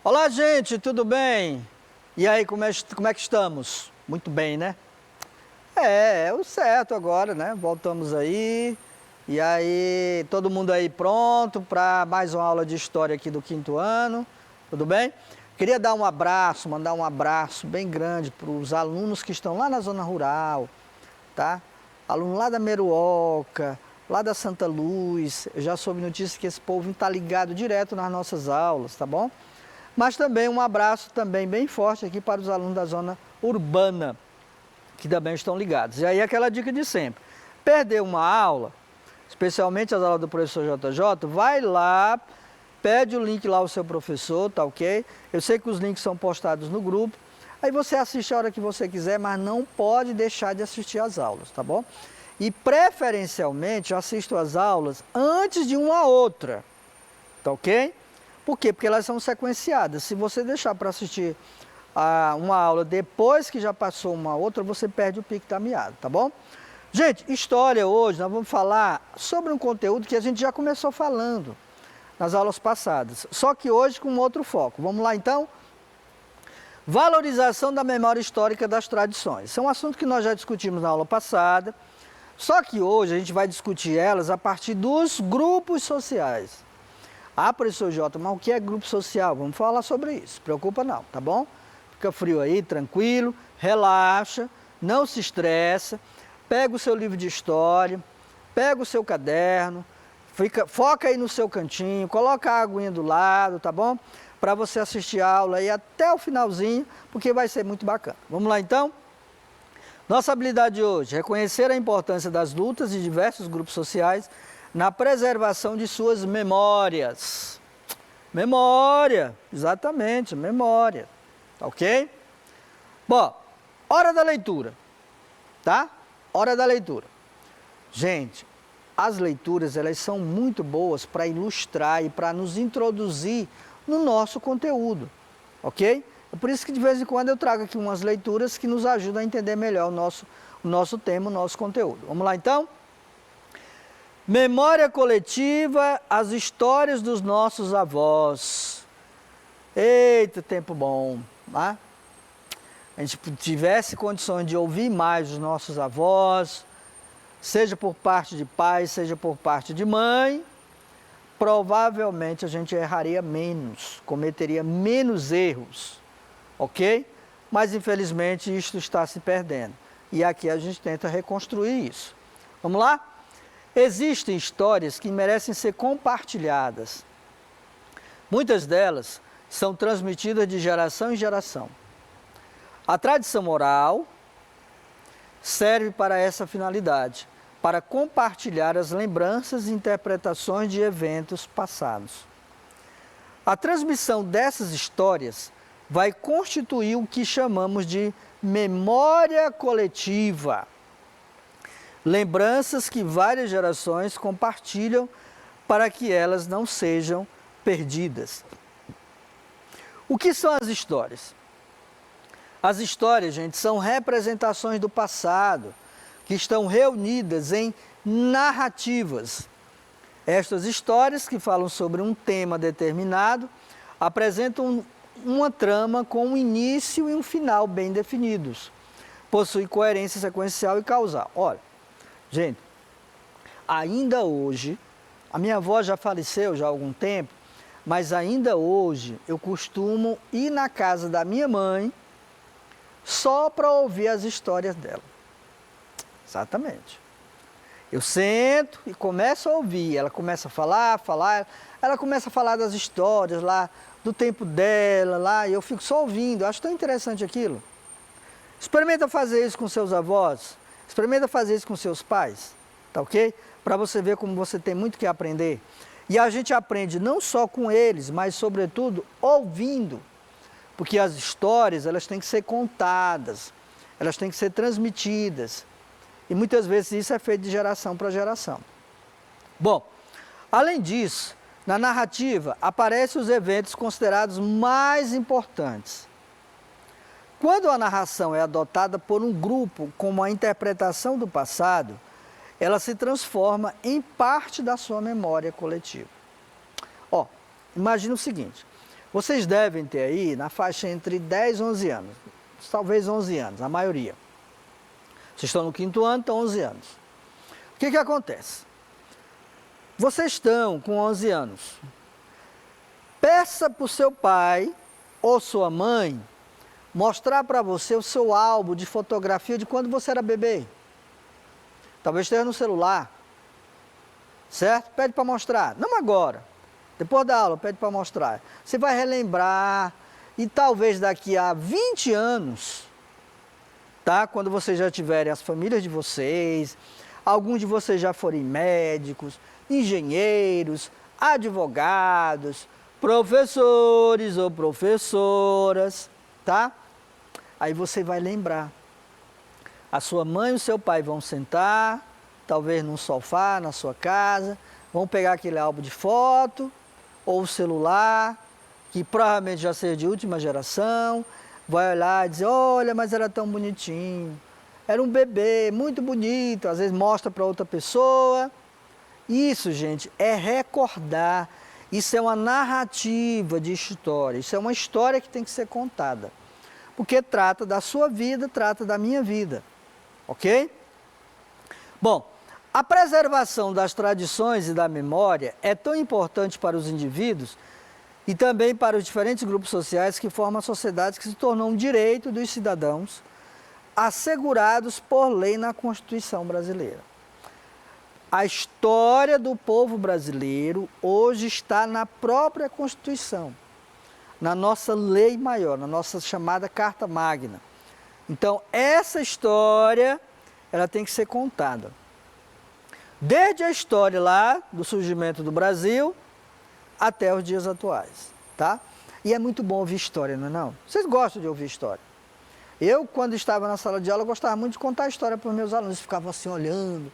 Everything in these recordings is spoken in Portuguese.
Olá, gente, tudo bem? E aí, como é que estamos? Muito bem, né? É o certo agora, né? Voltamos aí. E aí, todo mundo aí pronto para mais uma aula de história aqui do quinto ano. Tudo bem? Queria dar um abraço, mandar um abraço bem grande para os alunos que estão lá na zona rural, tá? Aluno lá da Meruoca, lá da Santa Luz. Eu já soube notícia que esse povo está ligado direto nas nossas aulas, tá bom? Mas também um abraço também bem forte aqui para os alunos da zona urbana, que também estão ligados. E aí aquela dica de sempre, perdeu uma aula, especialmente as aulas do professor JJ, vai lá, pede o link lá ao seu professor, tá ok? Eu sei que os links são postados no grupo, aí você assiste a hora que você quiser, mas não pode deixar de assistir às aulas, tá bom? E preferencialmente eu assisto às aulas antes de uma outra, tá ok? Por quê? Porque elas são sequenciadas. Se você deixar para assistir uma aula depois que já passou uma outra, você perde o pique da meada, tá bom? Gente, história hoje, nós vamos falar sobre um conteúdo que a gente já começou falando nas aulas passadas, só que hoje com outro foco. Vamos lá então? Valorização da memória histórica das tradições. Esse é um assunto que nós já discutimos na aula passada, só que hoje a gente vai discutir elas a partir dos grupos sociais. Ah, professor Jota, mas o que é grupo social? Vamos falar sobre isso, preocupa não, tá bom? Fica frio aí, tranquilo, relaxa, não se estressa, pega o seu livro de história, pega o seu caderno, foca aí no seu cantinho, coloca a aguinha do lado, tá bom? Para você assistir a aula aí até o finalzinho, porque vai ser muito bacana. Vamos lá então? Nossa habilidade de hoje, reconhecer a importância das lutas de diversos grupos sociais na preservação de suas memórias. Memória, exatamente, memória, tá ok? Bom, hora da leitura, tá? Hora da leitura. Gente, as leituras, elas são muito boas para ilustrar e para nos introduzir no nosso conteúdo, ok? É por isso que de vez em quando eu trago aqui umas leituras que nos ajudam a entender melhor o nosso tema, o nosso conteúdo. Vamos lá então? Memória coletiva, as histórias dos nossos avós. Eita, tempo bom, tá? A gente tivesse condições de ouvir mais os nossos avós, seja por parte de pai, seja por parte de mãe, provavelmente a gente erraria menos, cometeria menos erros, ok? Mas infelizmente isto está se perdendo. E aqui a gente tenta reconstruir isso. Vamos lá? Existem histórias que merecem ser compartilhadas. Muitas delas são transmitidas de geração em geração. A tradição oral serve para essa finalidade, para compartilhar as lembranças e interpretações de eventos passados. A transmissão dessas histórias vai constituir o que chamamos de memória coletiva. Lembranças que várias gerações compartilham para que elas não sejam perdidas. O que são as histórias? As histórias, gente, são representações do passado que estão reunidas em narrativas. Estas histórias, que falam sobre um tema determinado, apresentam uma trama com um início e um final bem definidos. Possui coerência sequencial e causal. Olha, gente, ainda hoje, a minha avó já faleceu já há algum tempo, mas ainda hoje eu costumo ir na casa da minha mãe só para ouvir as histórias dela. Exatamente. Eu sento e começo a ouvir, ela começa a falar, ela começa a falar das histórias lá, do tempo dela lá, e eu fico só ouvindo, eu acho tão interessante aquilo. Experimenta fazer isso com seus avós, experimenta fazer isso com seus pais, tá ok? Para você ver como você tem muito que aprender. E a gente aprende não só com eles, mas sobretudo ouvindo. Porque as histórias, elas têm que ser contadas, elas têm que ser transmitidas. E muitas vezes isso é feito de geração para geração. Bom, além disso, na narrativa aparecem os eventos considerados mais importantes. Quando a narração é adotada por um grupo como a interpretação do passado, ela se transforma em parte da sua memória coletiva. Ó, imagina o seguinte, Vocês devem ter aí na faixa entre 10 e 11 anos, talvez 11 anos, a maioria. Vocês estão no 5º ano, estão 11 anos. O que acontece? Vocês estão com 11 anos. Peça para o seu pai ou sua mãe mostrar para você o seu álbum de fotografia de quando você era bebê. Talvez esteja no celular, certo? Pede para mostrar, não agora, depois da aula pede para mostrar. Você vai relembrar e talvez daqui a 20 anos, tá? Quando vocês já tiverem as famílias de vocês, alguns de vocês já forem médicos, engenheiros, advogados, professores ou professoras, tá? Aí você vai lembrar. A sua mãe e o seu pai vão sentar, talvez num sofá, na sua casa, vão pegar aquele álbum de foto, ou o celular, que provavelmente já seja de última geração, vai olhar e dizer, olha, mas era tão bonitinho, era um bebê, muito bonito, às vezes mostra para outra pessoa. Isso, gente, é recordar, isso é uma narrativa de história, isso é uma história que tem que ser contada, porque trata da sua vida, trata da minha vida, ok? Bom, a preservação das tradições e da memória é tão importante para os indivíduos e também para os diferentes grupos sociais que formam a sociedade, que se tornou um direito dos cidadãos assegurados por lei na Constituição brasileira. A história do povo brasileiro hoje está na própria Constituição, na nossa lei maior, na nossa chamada Carta Magna. Então, essa história, ela tem que ser contada. Desde a história lá do surgimento do Brasil até os dias atuais, tá? E é muito bom ouvir história, não é não? Vocês gostam de ouvir história? Eu, quando estava na sala de aula, gostava muito de contar história para os meus alunos. Eles ficavam assim olhando,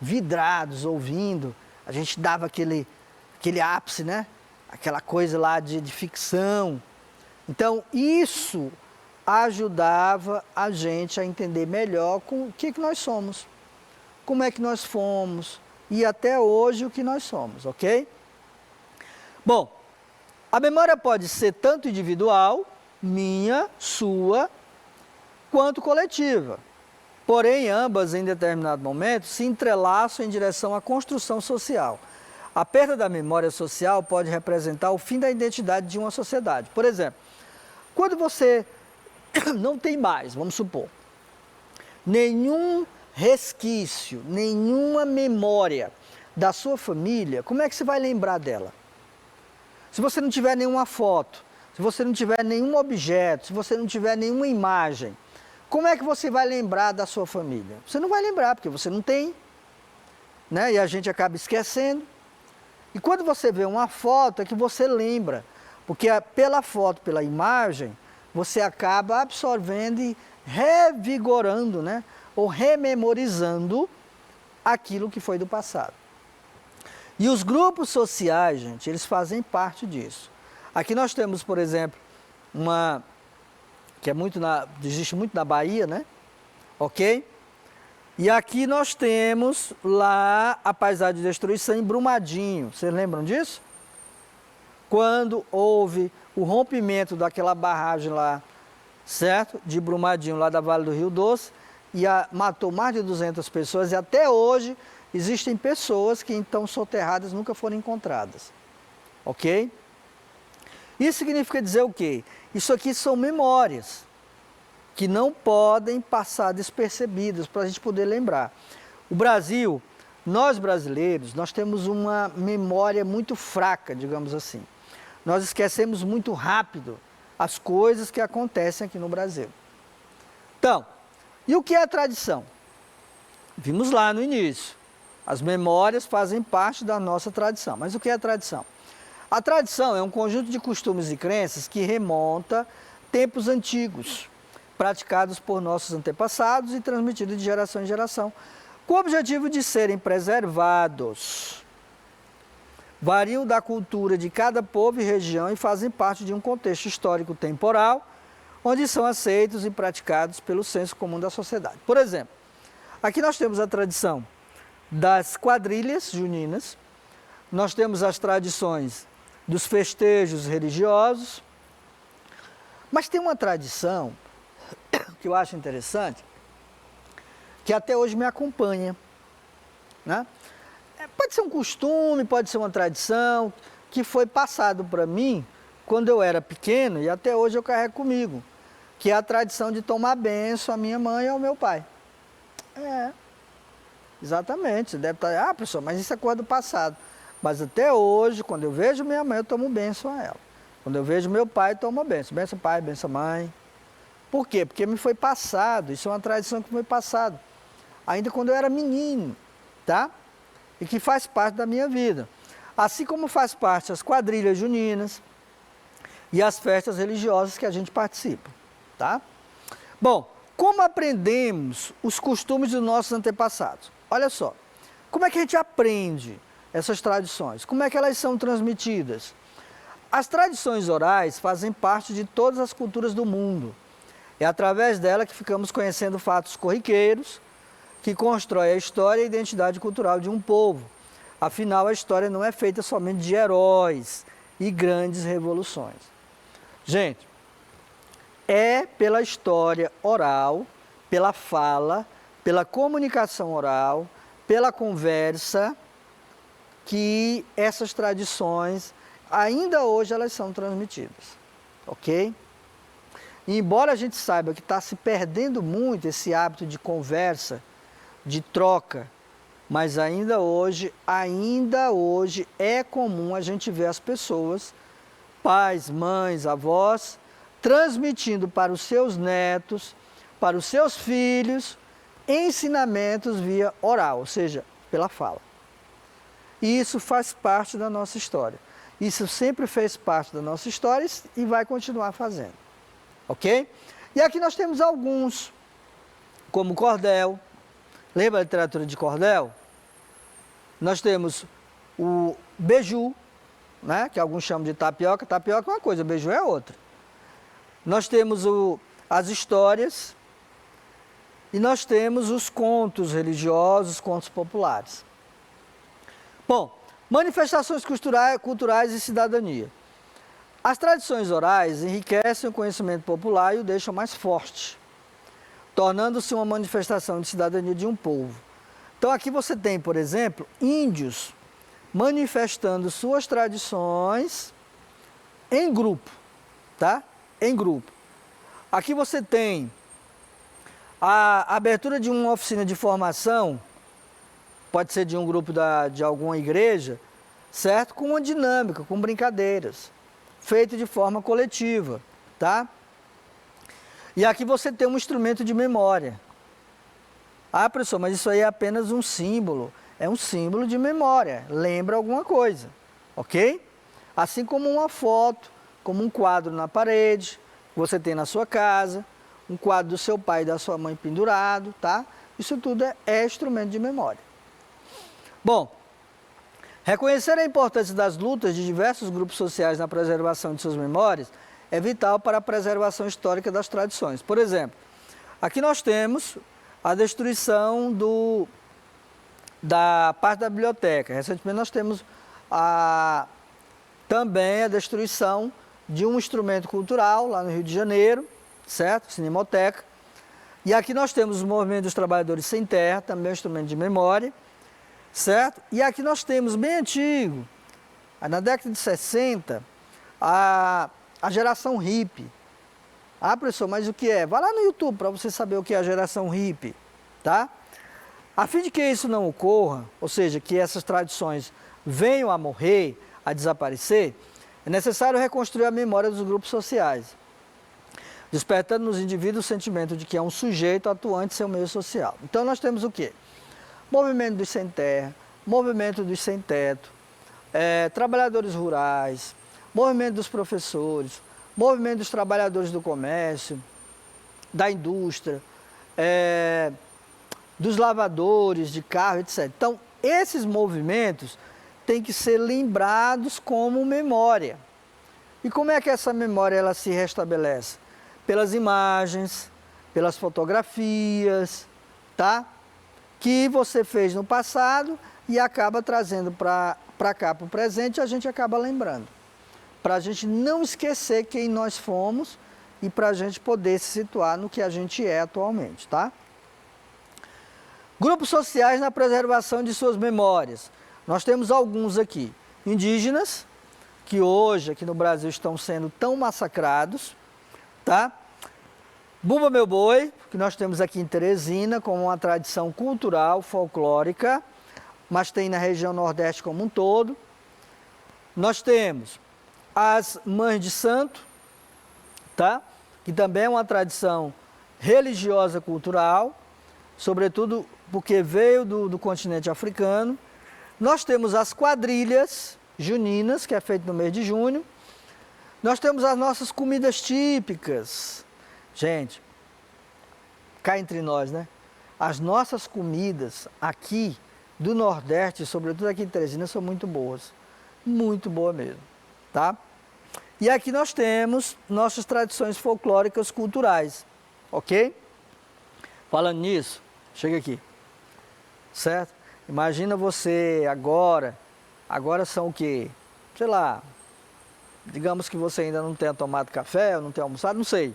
vidrados, ouvindo. A gente dava aquele ápice, né? Aquela coisa lá de ficção. Então, isso ajudava a gente a entender melhor o que nós somos, como é que nós fomos e até hoje o que nós somos, ok? Bom, a memória pode ser tanto individual, minha, sua, quanto coletiva. Porém, ambas, em determinado momento, se entrelaçam em direção à construção social. A perda da memória social pode representar o fim da identidade de uma sociedade. Por exemplo, quando você não tem mais, vamos supor, nenhum resquício, nenhuma memória da sua família, como é que você vai lembrar dela? Se você não tiver nenhuma foto, se você não tiver nenhum objeto, se você não tiver nenhuma imagem, como é que você vai lembrar da sua família? Você não vai lembrar, porque você não tem, né? E a gente acaba esquecendo. E quando você vê uma foto, é que você lembra, porque pela foto, pela imagem, você acaba absorvendo e revigorando, né? Ou rememorizando aquilo que foi do passado. E os grupos sociais, gente, eles fazem parte disso. Aqui nós temos, por exemplo, uma que existe muito na Bahia, né? Ok? E aqui nós temos lá a paisagem de destruição em Brumadinho. Vocês lembram disso? Quando houve o rompimento daquela barragem lá, certo? De Brumadinho, lá da Vale do Rio Doce, e matou mais de 200 pessoas, e até hoje existem pessoas que estão soterradas, nunca foram encontradas. Ok? Isso significa dizer o quê? Isso aqui são memórias que não podem passar despercebidas para a gente poder lembrar. O Brasil, nós brasileiros, nós temos uma memória muito fraca, digamos assim. Nós esquecemos muito rápido as coisas que acontecem aqui no Brasil. Então, e o que é a tradição? Vimos lá no início. As memórias fazem parte da nossa tradição. Mas o que é a tradição? A tradição é um conjunto de costumes e crenças que remonta a tempos antigos, praticados por nossos antepassados e transmitidos de geração em geração, com o objetivo de serem preservados. Variam da cultura de cada povo e região e fazem parte de um contexto histórico temporal, onde são aceitos e praticados pelo senso comum da sociedade. Por exemplo, aqui nós temos a tradição das quadrilhas juninas, nós temos as tradições dos festejos religiosos. Mas tem uma tradição que eu acho interessante, que até hoje me acompanha, né? Pode ser um costume, pode ser uma tradição, que foi passado para mim quando eu era pequeno e até hoje eu carrego comigo, que é a tradição de tomar bênção à minha mãe e ao meu pai. Exatamente, você deve estar, professor, mas isso é coisa do passado. Mas até hoje, quando eu vejo minha mãe, eu tomo bênção a ela. Quando eu vejo meu pai, eu tomo bênção. Bênção pai, bênção mãe. Por quê? Porque me foi passado, isso é uma tradição que foi passado, ainda quando eu era menino, tá? E que faz parte da minha vida. Assim como faz parte as quadrilhas juninas e as festas religiosas que a gente participa, tá? Bom, como aprendemos os costumes dos nossos antepassados? Olha só, como é que a gente aprende essas tradições? Como é que elas são transmitidas? As tradições orais fazem parte de todas as culturas do mundo. É através dela que ficamos conhecendo fatos corriqueiros, que constroem a história e a identidade cultural de um povo. Afinal, a história não é feita somente de heróis e grandes revoluções. Gente, é pela história oral, pela fala, pela comunicação oral, pela conversa, que essas tradições, ainda hoje, elas são transmitidas. Ok? E embora a gente saiba que está se perdendo muito esse hábito de conversa, de troca, mas ainda hoje é comum a gente ver as pessoas, pais, mães, avós, transmitindo para os seus netos, para os seus filhos, ensinamentos via oral, ou seja, pela fala. E isso faz parte da nossa história. Isso sempre fez parte da nossa história e vai continuar fazendo. Ok? E aqui nós temos alguns, como cordel. Lembra a literatura de cordel? Nós temos o beiju, né? Que alguns chamam de tapioca. Tapioca é uma coisa, beiju é outra. Nós temos as histórias e nós temos os contos religiosos, contos populares. Bom, manifestações culturais e cidadania. As tradições orais enriquecem o conhecimento popular e o deixam mais forte, tornando-se uma manifestação de cidadania de um povo. Então aqui você tem, por exemplo, índios manifestando suas tradições em grupo, tá? Em grupo. Aqui você tem a abertura de uma oficina de formação, pode ser de um grupo de alguma igreja, certo? Com uma dinâmica, com brincadeiras, feito de forma coletiva, tá? E aqui você tem um instrumento de memória. Professor, mas isso aí é apenas um símbolo. É um símbolo de memória, lembra alguma coisa, ok? Assim como uma foto, como um quadro na parede, que você tem na sua casa, um quadro do seu pai e da sua mãe pendurado, tá? Isso tudo é instrumento de memória. Bom, reconhecer a importância das lutas de diversos grupos sociais na preservação de suas memórias é vital para a preservação histórica das tradições. Por exemplo, aqui nós temos a destruição da parte da biblioteca. Recentemente nós temos também a destruição de um instrumento cultural lá no Rio de Janeiro, certo? Cinemateca. E aqui nós temos o movimento dos trabalhadores sem terra, também um instrumento de memória, certo? E aqui nós temos, bem antigo, na década de 60, a geração hippie. Professor, mas o que é? Vai lá no YouTube para você saber o que é a geração hippie, tá? A fim de que isso não ocorra, ou seja, que essas tradições venham a morrer, a desaparecer, é necessário reconstruir a memória dos grupos sociais, despertando nos indivíduos o sentimento de que é um sujeito atuante em seu meio social. Então nós temos o quê? Movimento dos sem terra, movimento dos sem teto, trabalhadores rurais, movimento dos professores, movimento dos trabalhadores do comércio, da indústria, dos lavadores de carro, etc. Então, esses movimentos têm que ser lembrados como memória. E como é que essa memória ela se restabelece? Pelas imagens, pelas fotografias, tá? Que você fez no passado e acaba trazendo para cá, para o presente, e a gente acaba lembrando. para a gente não esquecer quem nós fomos e para a gente poder se situar no que a gente é atualmente, tá? Grupos sociais na preservação de suas memórias. Nós temos alguns aqui. Indígenas, que hoje aqui no Brasil estão sendo tão massacrados, tá? Bumba Meu Boi, que nós temos aqui em Teresina, como uma tradição cultural, folclórica, mas tem na região Nordeste como um todo. Nós temos as Mães de Santo, tá? Que também é uma tradição religiosa cultural, sobretudo porque veio do continente africano. Nós temos as quadrilhas juninas, que é feito no mês de junho. Nós temos as nossas comidas típicas. Gente, cá entre nós, né? As nossas comidas aqui do Nordeste, sobretudo aqui em Teresina, são muito boas. Muito boa mesmo, tá? E aqui nós temos nossas tradições folclóricas culturais, ok? Falando nisso, chega aqui, certo? Imagina você agora são o quê? Sei lá, digamos que você ainda não tenha tomado café, ou não tenha almoçado, não sei,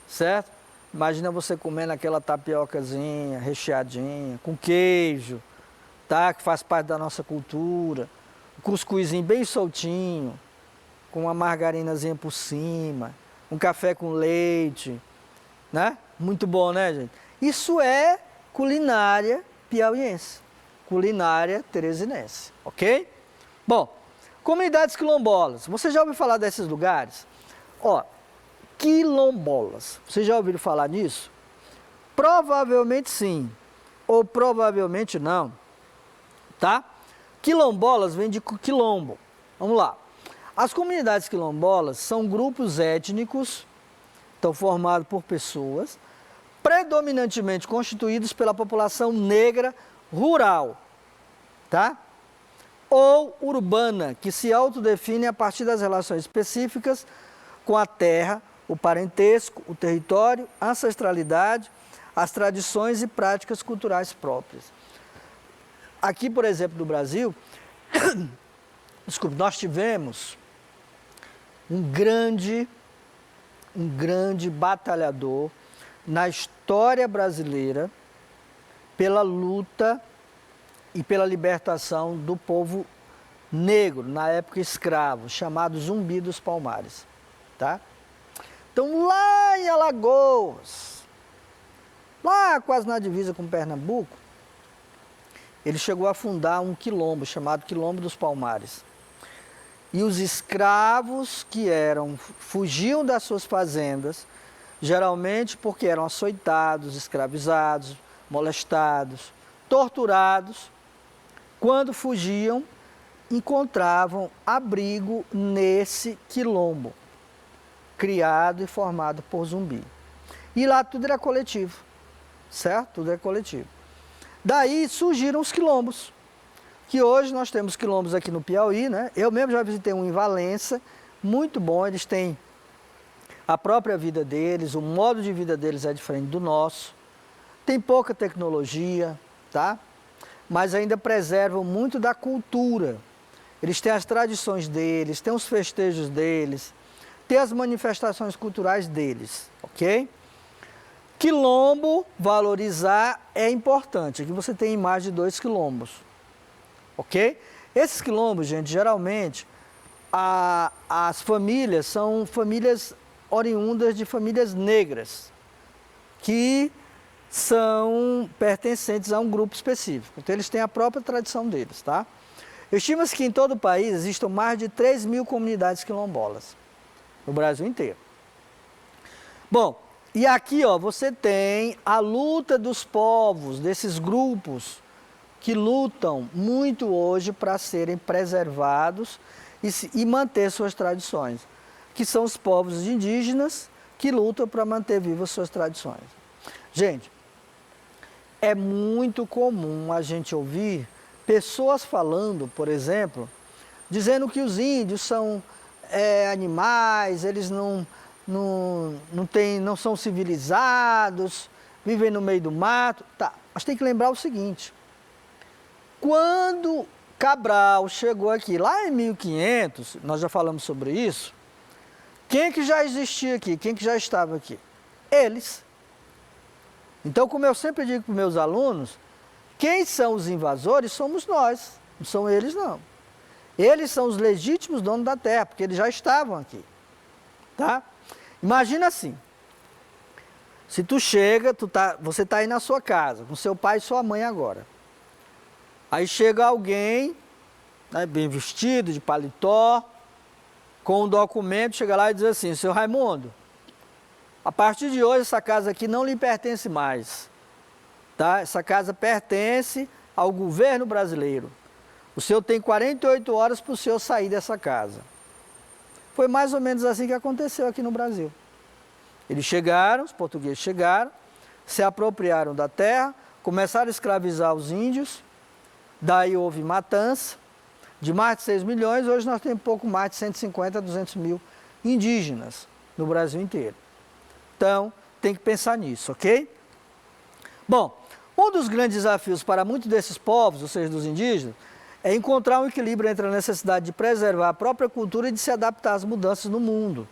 certo? Imagina você comendo aquela tapiocazinha, recheadinha, com queijo, tá? Que faz parte da nossa cultura, um cuscuzinho bem soltinho, com uma margarinazinha por cima, um café com leite, né? Muito bom, né, gente? Isso é culinária piauiense, culinária teresinense, ok? Bom, comunidades quilombolas. Você já ouviu falar desses lugares? Ó, quilombolas. Você já ouviu falar nisso? Provavelmente sim, ou provavelmente não, tá? Quilombolas vem de quilombo. Vamos lá. As comunidades quilombolas são grupos étnicos, estão formados por pessoas, predominantemente constituídos pela população negra rural, tá? Ou urbana, que se autodefine a partir das relações específicas com a terra, o parentesco, o território, a ancestralidade, as tradições e práticas culturais próprias. Aqui, por exemplo, no Brasil, desculpe, nós tivemos um grande batalhador na história brasileira pela luta e pela libertação do povo negro, na época escravo, chamado Zumbi dos Palmares, tá? Então, lá em Alagoas, lá quase na divisa com Pernambuco, ele chegou a fundar um quilombo chamado Quilombo dos Palmares. E os escravos que fugiam das suas fazendas, geralmente porque eram açoitados, escravizados, molestados, torturados, quando fugiam, encontravam abrigo nesse quilombo, criado e formado por Zumbi. E lá tudo era coletivo, certo? Tudo é coletivo. Daí surgiram os quilombos, que hoje nós temos quilombos aqui no Piauí, né? Eu mesmo já visitei um em Valença, muito bom, eles têm a própria vida deles, o modo de vida deles é diferente do nosso, tem pouca tecnologia, tá? Mas ainda preservam muito da cultura. Eles têm as tradições deles, têm os festejos deles, têm as manifestações culturais deles, ok? Quilombo, valorizar é importante. Aqui você tem mais de 2 quilombos, ok? Esses quilombos, gente, geralmente, as famílias são famílias oriundas de famílias negras, que são pertencentes a um grupo específico. Então, eles têm a própria tradição deles, tá? Estima-se que em todo o país existam mais de 3.000 comunidades quilombolas, no Brasil inteiro. Bom, e aqui, ó, você tem a luta dos povos, desses grupos que lutam muito hoje para serem preservados e manter suas tradições, que são os povos indígenas que lutam para manter vivas suas tradições. Gente, é muito comum a gente ouvir pessoas falando, por exemplo, dizendo que os índios são animais, eles não são civilizados, vivem no meio do mato. Tá, mas tem que lembrar o seguinte, quando Cabral chegou aqui, lá em 1500, nós já falamos sobre isso, quem que já existia aqui? Quem que já estava aqui? Eles. Então, como eu sempre digo para os meus alunos, quem são os invasores somos nós, não são eles não. Eles são os legítimos donos da terra, porque eles já estavam aqui. Tá? Imagina assim, se tu chega, você está aí na sua casa, com seu pai e sua mãe agora. Aí chega alguém, né, bem vestido, de paletó, com um documento, chega lá e diz assim, seu Raimundo, a partir de hoje essa casa aqui não lhe pertence mais. Tá? Essa casa pertence ao governo brasileiro. O senhor tem 48 horas para o senhor sair dessa casa. Foi mais ou menos assim que aconteceu aqui no Brasil. Eles chegaram, os portugueses chegaram, se apropriaram da terra, começaram a escravizar os índios, daí houve matança de mais de 6 milhões, hoje nós temos pouco mais de 150 a 200 mil indígenas no Brasil inteiro. Então, tem que pensar nisso, ok? Bom, um dos grandes desafios para muitos desses povos, ou seja, dos indígenas, é encontrar um equilíbrio entre a necessidade de preservar a própria cultura e de se adaptar às mudanças no mundo.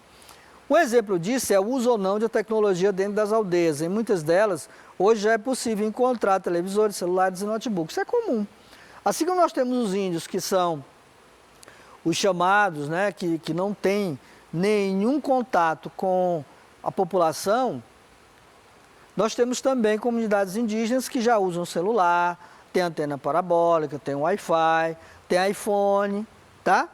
Um exemplo disso é o uso ou não de tecnologia dentro das aldeias. Em muitas delas, hoje já é possível encontrar televisores, celulares e notebooks. Isso é comum. Assim como nós temos os índios, que são os chamados, né, que não têm nenhum contato com a população, nós temos também comunidades indígenas que já usam celular, tem antena parabólica, tem Wi-Fi, tem iPhone, tá?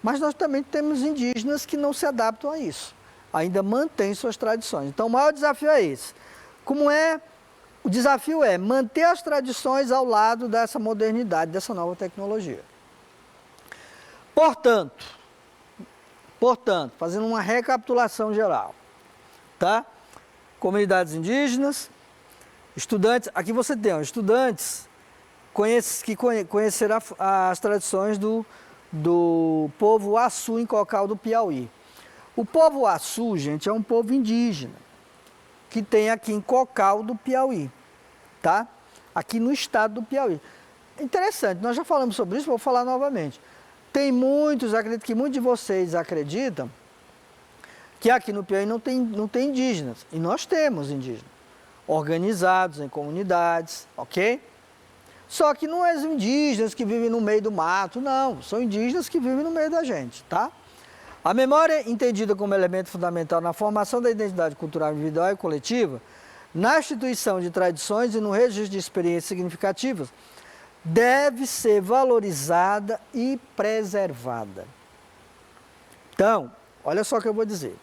Mas nós também temos indígenas que não se adaptam a isso, ainda mantêm suas tradições. Então o maior desafio é esse. O desafio é manter as tradições ao lado dessa modernidade, dessa nova tecnologia. Portanto, fazendo uma recapitulação geral, tá? Comunidades indígenas, estudantes, aqui você tem, estudantes que conheceram as tradições do povo Açu em Cocal do Piauí. O povo Açu, gente, é um povo indígena que tem aqui em Cocal do Piauí, tá? Aqui no estado do Piauí. Interessante, nós já falamos sobre isso, vou falar novamente. Tem muitos, acredito que muitos de vocês acreditam que aqui no Piauí não tem indígenas, e nós temos indígenas, organizados em comunidades, ok? Só que não é os indígenas que vivem no meio do mato, não, são indígenas que vivem no meio da gente, tá? A memória, entendida como elemento fundamental na formação da identidade cultural individual e coletiva, na instituição de tradições e no registro de experiências significativas, deve ser valorizada e preservada. Então, olha só o que eu vou dizer.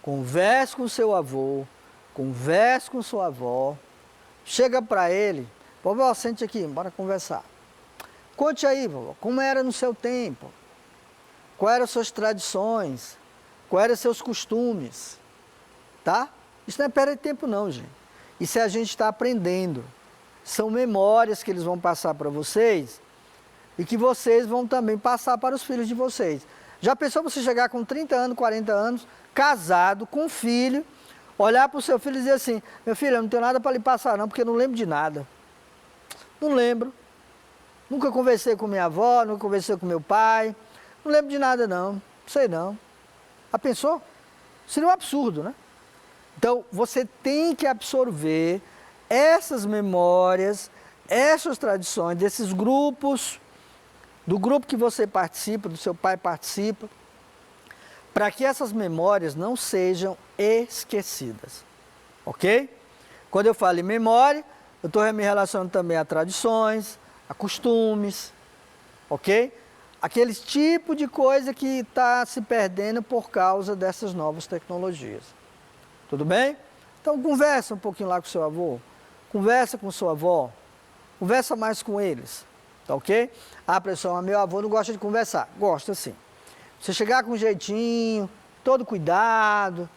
Converse com seu avô, converse com sua avó, chega para ele, vovó, sente aqui, bora conversar. Conte aí, vovó, como era no seu tempo, quais eram as suas tradições, quais eram os seus costumes, tá? Isso não é perda de tempo não, gente. Isso é a gente estar aprendendo. São memórias que eles vão passar para vocês e que vocês vão também passar para os filhos de vocês. Já pensou você chegar com 30 anos, 40 anos, casado, com um filho, olhar para o seu filho e dizer assim, meu filho, eu não tenho nada para lhe passar não, porque eu não lembro de nada. Não lembro. Nunca conversei com minha avó, nunca conversei com meu pai, não lembro de nada não, sei não. Já pensou? Seria um absurdo, né? Então, você tem que absorver essas memórias, essas tradições desses grupos, do grupo que você participa, do seu pai participa, para que essas memórias não sejam esquecidas, ok? Quando eu falo em memória, eu estou me relacionando também a tradições, a costumes, ok? Aqueles tipos de coisa que está se perdendo por causa dessas novas tecnologias. Tudo bem? Então conversa um pouquinho lá com seu avô, conversa com sua avó, conversa mais com eles, tá ok? Ah, pessoal, meu avô não gosta de conversar. Gosta sim. Você chegar com um jeitinho, todo cuidado,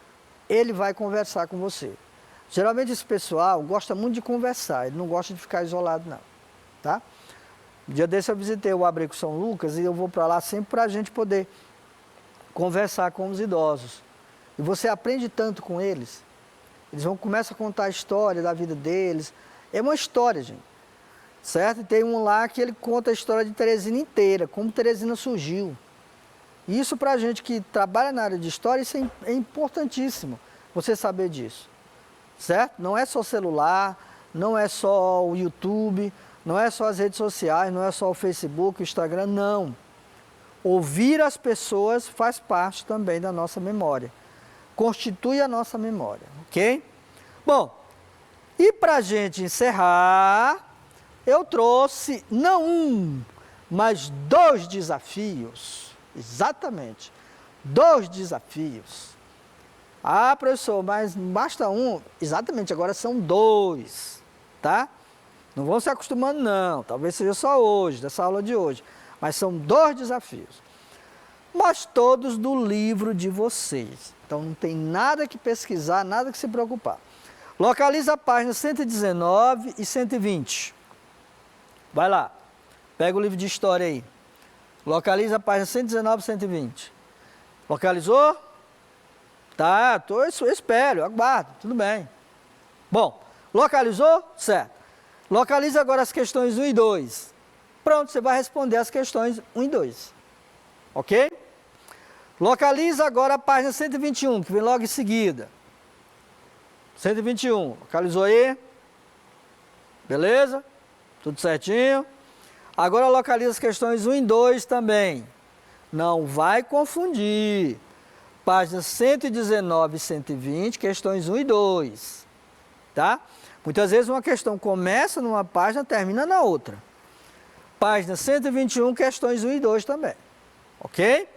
ele vai conversar com você. Geralmente esse pessoal gosta muito de conversar, ele não gosta de ficar isolado não, tá? Um dia desse eu visitei o Abrigo São Lucas e eu vou para lá sempre para a gente poder conversar com os idosos. E você aprende tanto com eles. Eles começam a contar a história da vida deles. É uma história, gente. certo? E tem um lá que ele conta a história de Teresina inteira, como Teresina surgiu. Isso para a gente que trabalha na área de história, isso é importantíssimo, você saber disso, certo? Não é só celular, não é só o YouTube, não é só as redes sociais, não é só o Facebook, o Instagram, não. Ouvir as pessoas faz parte também da nossa memória, constitui a nossa memória, ok? Bom, e para a gente encerrar, eu trouxe não um, mas 2 desafios, exatamente, 2 desafios. Ah, professor, mas basta um? Exatamente, agora são 2, tá? Não vão se acostumando não, talvez seja só hoje, dessa aula de hoje, mas são 2 desafios. Mas todos do livro de vocês, então não tem nada que pesquisar, nada que se preocupar. Localiza a página 119 e 120. Vai lá, pega o livro de história aí. Localiza a página 119 e 120. Localizou? Tá, eu espero, eu aguardo, tudo bem. Bom, localizou? Certo. Localiza agora as questões 1 e 2. Pronto, você vai responder as questões 1 e 2. Ok? Localiza agora a página 121, que vem logo em seguida. 121, localizou aí? Beleza? Tudo certinho? Agora localiza as questões 1 e 2 também. Não vai confundir. Páginas 119 e 120, questões 1 e 2. Tá? Muitas vezes uma questão começa numa página, termina na outra. Página 121, questões 1 e 2 também. Ok?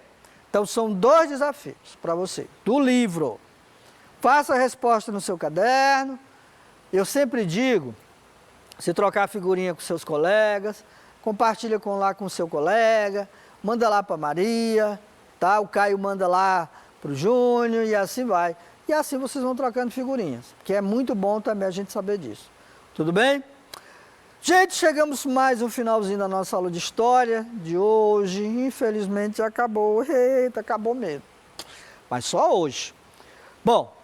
Então são 2 desafios para você, do livro. Faça a resposta no seu caderno. Eu sempre digo, se trocar figurinha com seus colegas, compartilha lá com o seu colega, manda lá para Maria, tá? O Caio manda lá para o Júnior e assim vai. E assim vocês vão trocando figurinhas, que é muito bom também a gente saber disso. Tudo bem? Gente, chegamos mais um finalzinho da nossa aula de história de hoje. Infelizmente já acabou. Eita, acabou mesmo. Mas só hoje. Bom,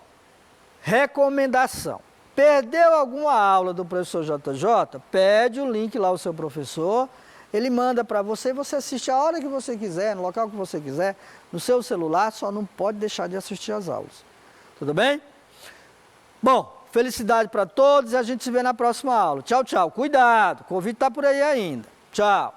recomendação. Perdeu alguma aula do professor JJ? Pede o link lá ao seu professor. Ele manda para você e você assiste a hora que você quiser, no local que você quiser, no seu celular, só não pode deixar de assistir as aulas. Tudo bem? Bom, felicidade para todos e a gente se vê na próxima aula. Tchau, tchau. Cuidado, o convite está por aí ainda. Tchau.